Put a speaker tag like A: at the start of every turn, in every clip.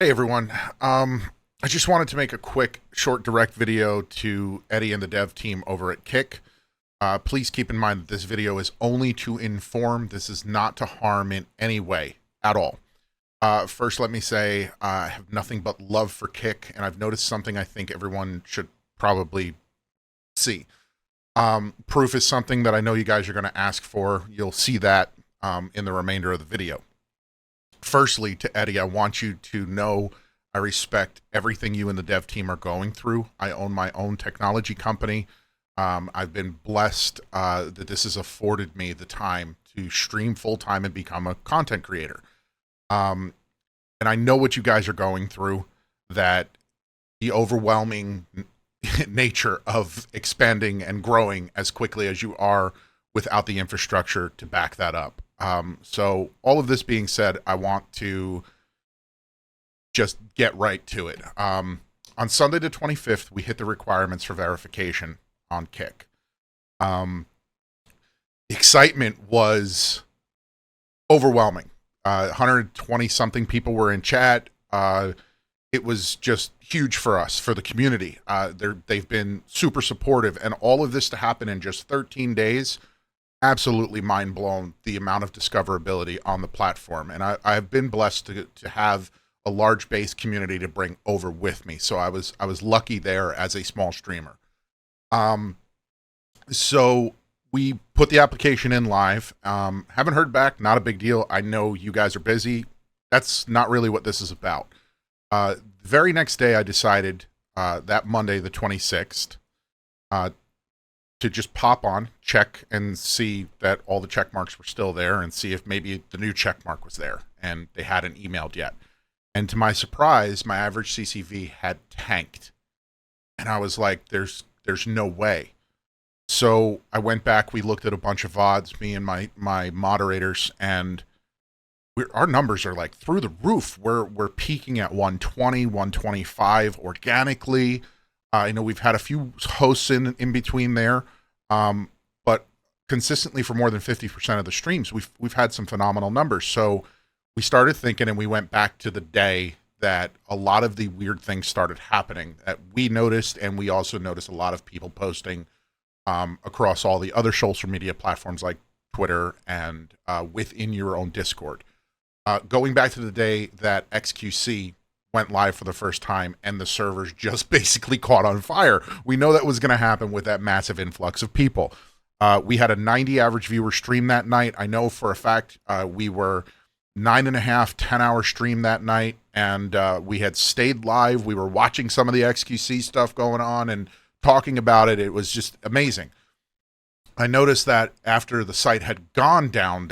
A: Hey everyone. I just wanted to make a quick, short, direct video to Eddie and the dev team over at Kick. Please keep in mind that this video is only to inform. This is not to harm in any way at all. First, let me say I have nothing but love for Kick, and I've noticed something I think everyone should probably see. Proof is something that I know you guys are going to ask for. You'll see that in the remainder of the video. Firstly, to Eddie, I want you to know I respect everything you and the dev team are going through. I own my own technology company. I've been blessed that this has afforded me the time to stream full-time and become a content creator. And I know what you guys are going through, that the overwhelming nature of expanding and growing as quickly as you are without the infrastructure to back that up. So all of this being said, I want to just get right to it. On Sunday the 25th, we hit the requirements for verification on Kick. The excitement was overwhelming. 120 something people were in chat. It was just huge for us, for the community. They've been super supportive, and all of this to happen in just 13 days, absolutely mind blown, the amount of discoverability on the platform. And I've been blessed to have a large base community to bring over with me. So I was lucky there as a small streamer. So we put the application in live. Haven't heard back, not a big deal. I know you guys are busy. That's not really what this is about. The very next day I decided, that Monday, the 26th, to just pop on, check, and see that all the check marks were still there, and see if maybe the new check mark was there, and they hadn't emailed yet. And to my surprise, my average CCV had tanked. And I was like, there's no way. So I went back, we looked at a bunch of VODs, me and my moderators, and our numbers are like through the roof. We're peaking at 120, 125 organically. I know we've had a few hosts in between there, but consistently for more than 50% of the streams, we've had some phenomenal numbers. So we started thinking, and we went back to the day that a lot of the weird things started happening that we noticed, and we also noticed a lot of people posting across all the other social media platforms like Twitter and within your own Discord. Going back to the day that XQC went live for the first time and the servers just basically caught on fire. We know that was going to happen with that massive influx of people. We had a 90 average viewer stream that night. I know for a fact we were 9.5, 10-hour stream that night, and we had stayed live. We were watching some of the XQC stuff going on and talking about it. It was just amazing. I noticed that after the site had gone down,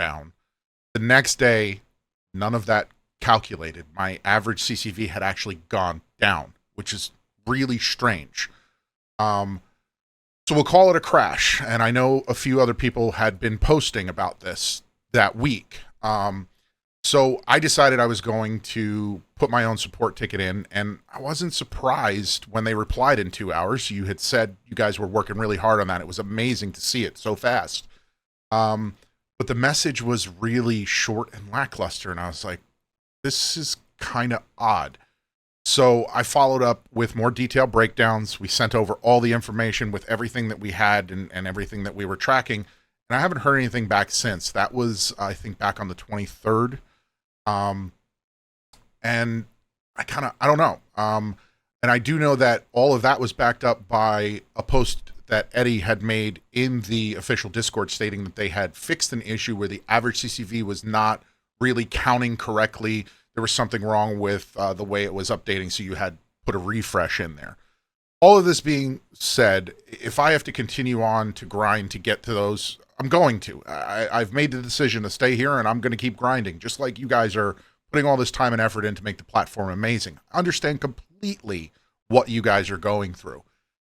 A: the next day, none of that calculated. My average CCV had actually gone down, which is really strange. So we'll call it a crash. And I know a few other people had been posting about this that week. So I decided I was going to put my own support ticket in, and I wasn't surprised when they replied in 2 hours. You had said you guys were working really hard on that. It was amazing to see it so fast. But the message was really short and lackluster, and I was like, this is kind of odd. So I followed up with more detailed breakdowns. We sent over all the information with everything that we had and everything that we were tracking. And I haven't heard anything back since. That was, I think, back on the 23rd. And I don't know. And I do know that all of that was backed up by a post that Eddie had made in the official Discord stating that they had fixed an issue where the average CCV was not really counting correctly. There was something wrong with the way it was updating, so you had put a refresh in there. All of this being said, if I have to continue on to grind to get to those, I'm going to. I've made the decision to stay here, and I'm going to keep grinding, just like you guys are putting all this time and effort in to make the platform amazing. I understand completely what you guys are going through.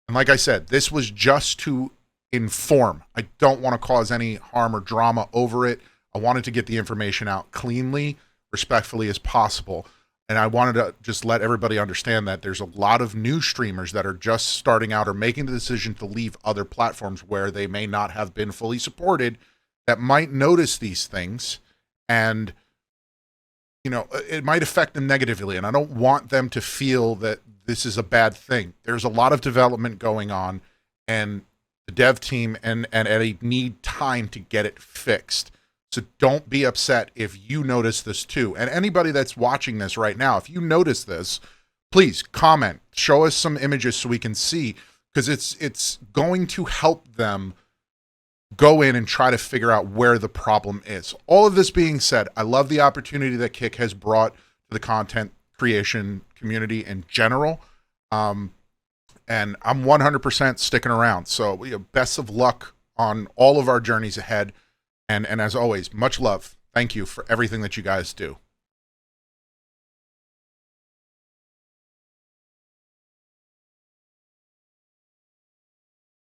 A: And like I said, this was just to inform. I don't want to cause any harm or drama over it. I wanted to get the information out cleanly, respectfully as possible. And I wanted to just let everybody understand that there's a lot of new streamers that are just starting out or making the decision to leave other platforms where they may not have been fully supported that might notice these things and it might affect them negatively, and I don't want them to feel that this is a bad thing. There's a lot of development going on, and the dev team and Eddie need time to get it fixed. So don't be upset if you notice this too. And anybody that's watching this right now, if you notice this, please comment, show us some images so we can see, because it's going to help them go in and try to figure out where the problem is. All of this being said, I love the opportunity that Kick has brought to the content creation community in general. And I'm 100% sticking around. So best of luck on all of our journeys ahead. And as always, much love. Thank you for everything that you guys do.